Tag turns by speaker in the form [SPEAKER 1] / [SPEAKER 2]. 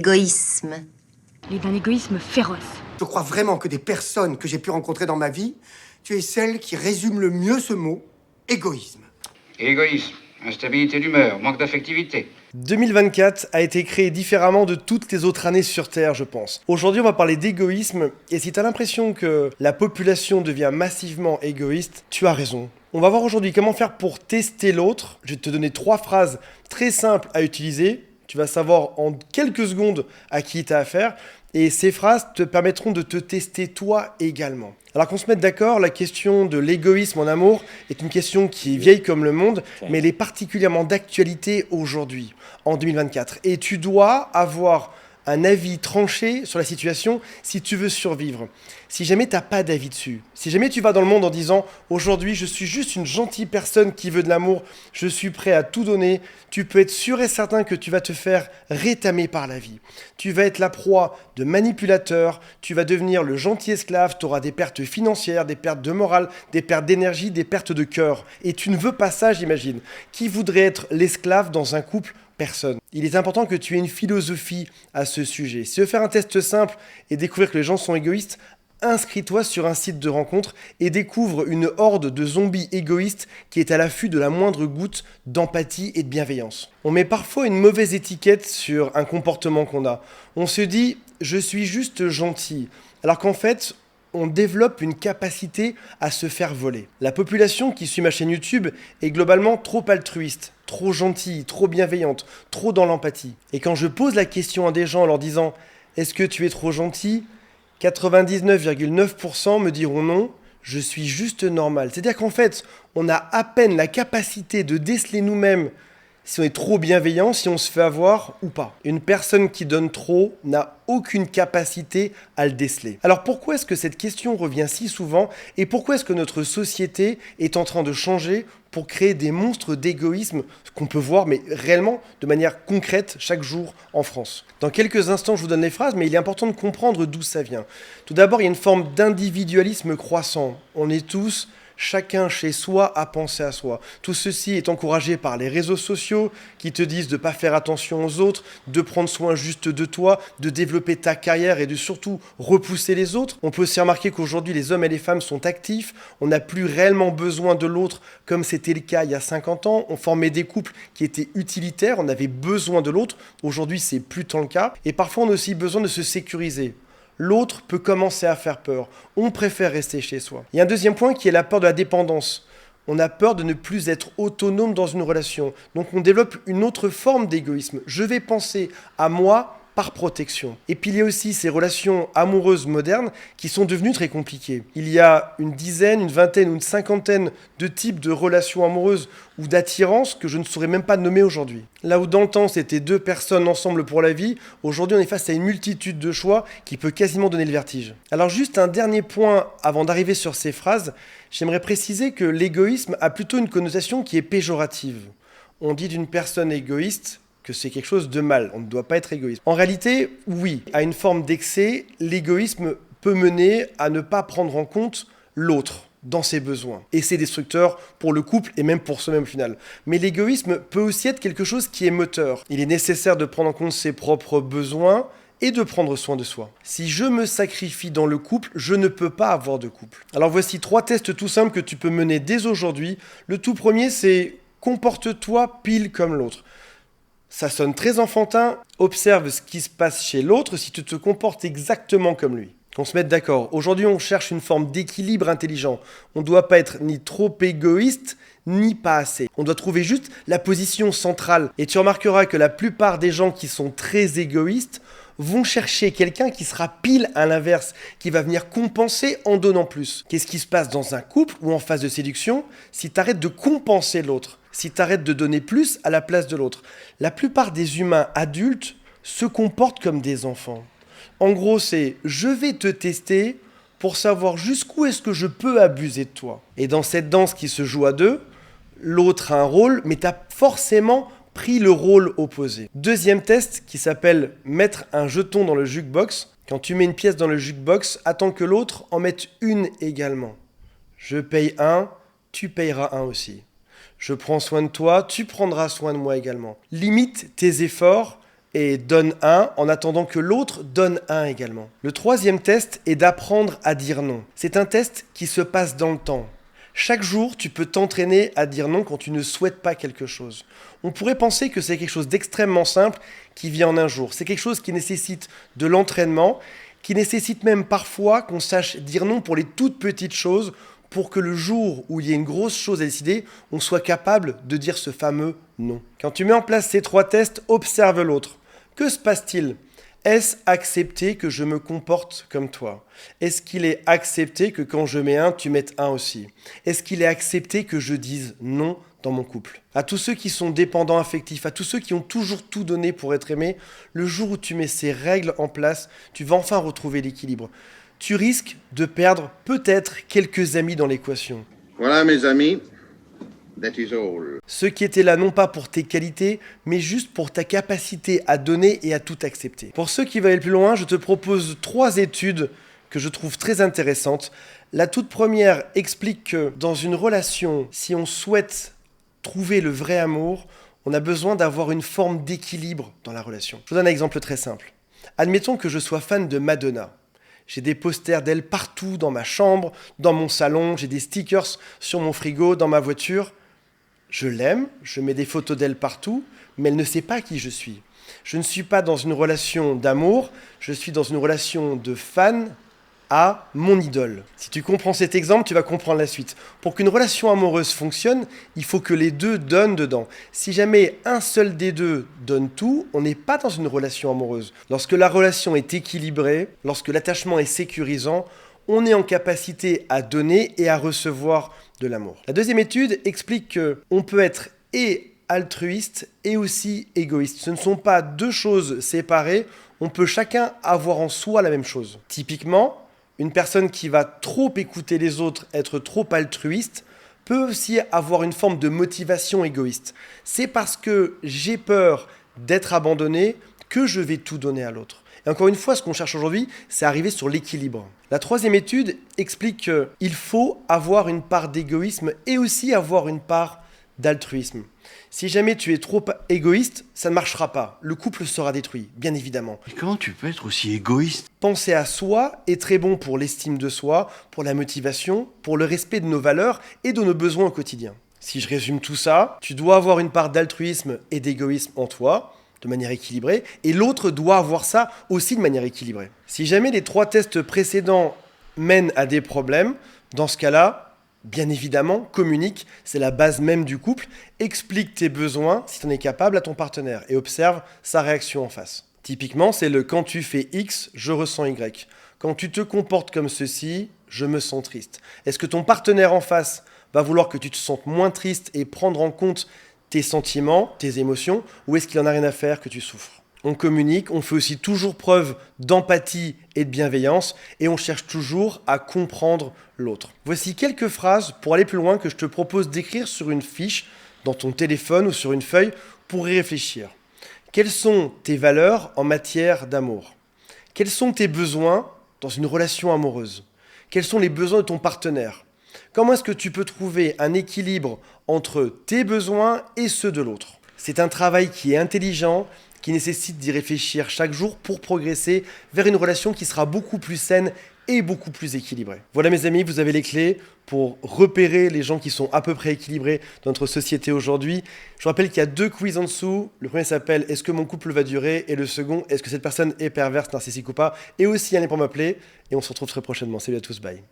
[SPEAKER 1] Égoïsme.
[SPEAKER 2] Il est d'un égoïsme féroce.
[SPEAKER 3] Je crois vraiment que des personnes que j'ai pu rencontrer dans ma vie, tu es celle qui résume le mieux ce mot, égoïsme.
[SPEAKER 4] Égoïsme, instabilité d'humeur, manque d'affectivité.
[SPEAKER 5] 2024 a été créé différemment de toutes les autres années sur Terre, je pense. Aujourd'hui, on va parler d'égoïsme, et si tu as l'impression que la population devient massivement égoïste, tu as raison. On va voir aujourd'hui comment faire pour tester l'autre. Je vais te donner 3 phrases très simples à utiliser. Tu vas savoir en quelques secondes à qui tu as affaire. Et ces phrases te permettront de te tester toi également. Alors qu'on se mette d'accord, la question de l'égoïsme en amour est une question qui est vieille comme le monde, mais elle est particulièrement d'actualité aujourd'hui, en 2024. Et tu dois avoir un avis tranché sur la situation si tu veux survivre. Si jamais tu n'as pas d'avis dessus, si jamais tu vas dans le monde en disant « Aujourd'hui, je suis juste une gentille personne qui veut de l'amour, je suis prêt à tout donner », tu peux être sûr et certain que tu vas te faire rétamer par la vie. Tu vas être la proie de manipulateurs, tu vas devenir le gentil esclave, tu auras des pertes financières, des pertes de morale, des pertes d'énergie, des pertes de cœur. Et tu ne veux pas ça, j'imagine. Qui voudrait être l'esclave dans un couple ? Personne. Il est important que tu aies une philosophie à ce sujet. Si tu veux faire un test simple et découvrir que les gens sont égoïstes, inscris-toi sur un site de rencontre et découvre une horde de zombies égoïstes qui est à l'affût de la moindre goutte d'empathie et de bienveillance. On met parfois une mauvaise étiquette sur un comportement qu'on a. On se dit « je suis juste gentil », alors qu'en fait, on développe une capacité à se faire voler. La population qui suit ma chaîne YouTube est globalement trop altruiste, trop gentille, trop bienveillante, trop dans l'empathie. Et quand je pose la question à des gens en leur disant « est-ce que tu es trop gentil ?», 99,9% me diront non, je suis juste normal. C'est-à-dire qu'en fait, on a à peine la capacité de déceler nous-mêmes si on est trop bienveillant, si on se fait avoir ou pas. Une personne qui donne trop n'a aucune capacité à le déceler. Alors pourquoi est-ce que cette question revient si souvent et pourquoi est-ce que notre société est en train de changer pour créer des monstres d'égoïsme qu'on peut voir mais réellement de manière concrète chaque jour en France? Dans quelques instants, je vous donne les phrases, mais il est important de comprendre d'où ça vient. Tout d'abord, il y a une forme d'individualisme croissant. On est tous chacun chez soi à penser à soi. Tout ceci est encouragé par les réseaux sociaux qui te disent de ne pas faire attention aux autres, de prendre soin juste de toi, de développer ta carrière et de surtout repousser les autres. On peut aussi remarquer qu'aujourd'hui les hommes et les femmes sont actifs, on n'a plus réellement besoin de l'autre comme c'était le cas il y a 50 ans. On formait des couples qui étaient utilitaires, on avait besoin de l'autre. Aujourd'hui c'est plus tant le cas. Et parfois on a aussi besoin de se sécuriser. L'autre peut commencer à faire peur. On préfère rester chez soi. Il y a un deuxième point qui est la peur de la dépendance. On a peur de ne plus être autonome dans une relation. Donc on développe une autre forme d'égoïsme. Je vais penser à moi par protection. Et puis il y a aussi ces relations amoureuses modernes qui sont devenues très compliquées. Il y a une dizaine, une vingtaine ou une cinquantaine de types de relations amoureuses ou d'attirance que je ne saurais même pas nommer aujourd'hui. Là où dans le temps c'était 2 personnes ensemble pour la vie, aujourd'hui on est face à une multitude de choix qui peut quasiment donner le vertige. Alors juste un dernier point avant d'arriver sur ces phrases, j'aimerais préciser que l'égoïsme a plutôt une connotation qui est péjorative. On dit d'une personne égoïste que c'est quelque chose de mal, on ne doit pas être égoïste. En réalité, oui, à une forme d'excès, l'égoïsme peut mener à ne pas prendre en compte l'autre dans ses besoins. Et c'est destructeur pour le couple et même pour soi-même au final. Mais l'égoïsme peut aussi être quelque chose qui est moteur. Il est nécessaire de prendre en compte ses propres besoins et de prendre soin de soi. Si je me sacrifie dans le couple, je ne peux pas avoir de couple. Alors voici 3 tests tout simples que tu peux mener dès aujourd'hui. Le tout premier, c'est comporte-toi pile comme l'autre. Ça sonne très enfantin, observe ce qui se passe chez l'autre si tu te comportes exactement comme lui. Qu'on se mette d'accord. Aujourd'hui, on cherche une forme d'équilibre intelligent. On ne doit pas être ni trop égoïste, ni pas assez. On doit trouver juste la position centrale. Et tu remarqueras que la plupart des gens qui sont très égoïstes vont chercher quelqu'un qui sera pile à l'inverse, qui va venir compenser en donnant plus. Qu'est-ce qui se passe dans un couple ou en phase de séduction si tu arrêtes de compenser l'autre, si tu arrêtes de donner plus à la place de l'autre? La plupart des humains adultes se comportent comme des enfants. En gros, c'est « je vais te tester pour savoir jusqu'où est-ce que je peux abuser de toi ». Et dans cette danse qui se joue à 2, l'autre a un rôle, mais tu as forcément pris le rôle opposé. Deuxième test qui s'appelle mettre un jeton dans le jukebox. Quand tu mets une pièce dans le jukebox, attends que l'autre en mette une également. Je paye 1, tu payeras 1 aussi. Je prends soin de toi, tu prendras soin de moi également. Limite tes efforts, et donne 1 en attendant que l'autre donne 1 également. Le troisième test est d'apprendre à dire non. C'est un test qui se passe dans le temps. Chaque jour, tu peux t'entraîner à dire non quand tu ne souhaites pas quelque chose. On pourrait penser que c'est quelque chose d'extrêmement simple qui vient en un jour. C'est quelque chose qui nécessite de l'entraînement, qui nécessite même parfois qu'on sache dire non pour les toutes petites choses, pour que le jour où il y a une grosse chose à décider, on soit capable de dire ce fameux non. Quand tu mets en place ces 3 tests, observe l'autre. Que se passe-t-il ? Est-ce accepté que je me comporte comme toi ? Est-ce qu'il est accepté que quand je mets 1, tu mettes 1 aussi ? Est-ce qu'il est accepté que je dise non dans mon couple ? À tous ceux qui sont dépendants affectifs, à tous ceux qui ont toujours tout donné pour être aimés, le jour où tu mets ces règles en place, tu vas enfin retrouver l'équilibre. Tu risques de perdre peut-être quelques amis dans l'équation.
[SPEAKER 1] Voilà mes amis, that is all.
[SPEAKER 5] Ceux qui étaient là non pas pour tes qualités, mais juste pour ta capacité à donner et à tout accepter. Pour ceux qui veulent aller plus loin, je te propose 3 études que je trouve très intéressantes. La toute première explique que dans une relation, si on souhaite trouver le vrai amour, on a besoin d'avoir une forme d'équilibre dans la relation. Je vous donne un exemple très simple. Admettons que je sois fan de Madonna. J'ai des posters d'elle partout dans ma chambre, dans mon salon, j'ai des stickers sur mon frigo, dans ma voiture. Je l'aime, je mets des photos d'elle partout, mais elle ne sait pas qui je suis. Je ne suis pas dans une relation d'amour, je suis dans une relation de fan à mon idole. Si tu comprends cet exemple, tu vas comprendre la suite. Pour qu'une relation amoureuse fonctionne, il faut que les deux donnent dedans. Si jamais un seul des deux donne tout, on n'est pas dans une relation amoureuse. Lorsque la relation est équilibrée, lorsque l'attachement est sécurisant, on est en capacité à donner et à recevoir de l'amour. La deuxième étude explique qu'on peut être et altruiste et aussi égoïste. Ce ne sont pas 2 choses séparées, on peut chacun avoir en soi la même chose. Typiquement, une personne qui va trop écouter les autres, être trop altruiste, peut aussi avoir une forme de motivation égoïste. C'est parce que j'ai peur d'être abandonné que je vais tout donner à l'autre. Et encore une fois, ce qu'on cherche aujourd'hui, c'est arriver sur l'équilibre. La troisième étude explique qu'il faut avoir une part d'égoïsme et aussi avoir une part d'altruisme. Si jamais tu es trop égoïste, ça ne marchera pas. Le couple sera détruit, bien évidemment.
[SPEAKER 6] Mais comment tu peux être aussi égoïste ?
[SPEAKER 5] Penser à soi est très bon pour l'estime de soi, pour la motivation, pour le respect de nos valeurs et de nos besoins au quotidien. Si je résume tout ça, tu dois avoir une part d'altruisme et d'égoïsme en toi, de manière équilibrée, et l'autre doit avoir ça aussi de manière équilibrée. Si jamais les 3 tests précédents mènent à des problèmes, dans ce cas-là, bien évidemment, communique, c'est la base même du couple, explique tes besoins, si tu en es capable, à ton partenaire, et observe sa réaction en face. Typiquement, c'est le « quand tu fais X, je ressens Y ». Quand tu te comportes comme ceci, je me sens triste. Est-ce que ton partenaire en face va vouloir que tu te sentes moins triste et prendre en compte tes sentiments, tes émotions, ou est-ce qu'il n'en a rien à faire que tu souffres ? On communique, on fait aussi toujours preuve d'empathie et de bienveillance, et on cherche toujours à comprendre l'autre. Voici quelques phrases pour aller plus loin que je te propose d'écrire sur une fiche, dans ton téléphone ou sur une feuille, pour y réfléchir. Quelles sont tes valeurs en matière d'amour ? Quels sont tes besoins dans une relation amoureuse ? Quels sont les besoins de ton partenaire ? Comment est-ce que tu peux trouver un équilibre entre tes besoins et ceux de l'autre ? C'est un travail qui est intelligent, qui nécessite d'y réfléchir chaque jour pour progresser vers une relation qui sera beaucoup plus saine et beaucoup plus équilibrée. Voilà mes amis, vous avez les clés pour repérer les gens qui sont à peu près équilibrés dans notre société aujourd'hui. Je vous rappelle qu'il y a 2 quiz en dessous. Le premier s'appelle « Est-ce que mon couple va durer ?» et le second « Est-ce que cette personne est perverse, narcissique ou pas ?» Et aussi un lien pour m'appeler. Et on se retrouve très prochainement. Salut à tous, bye.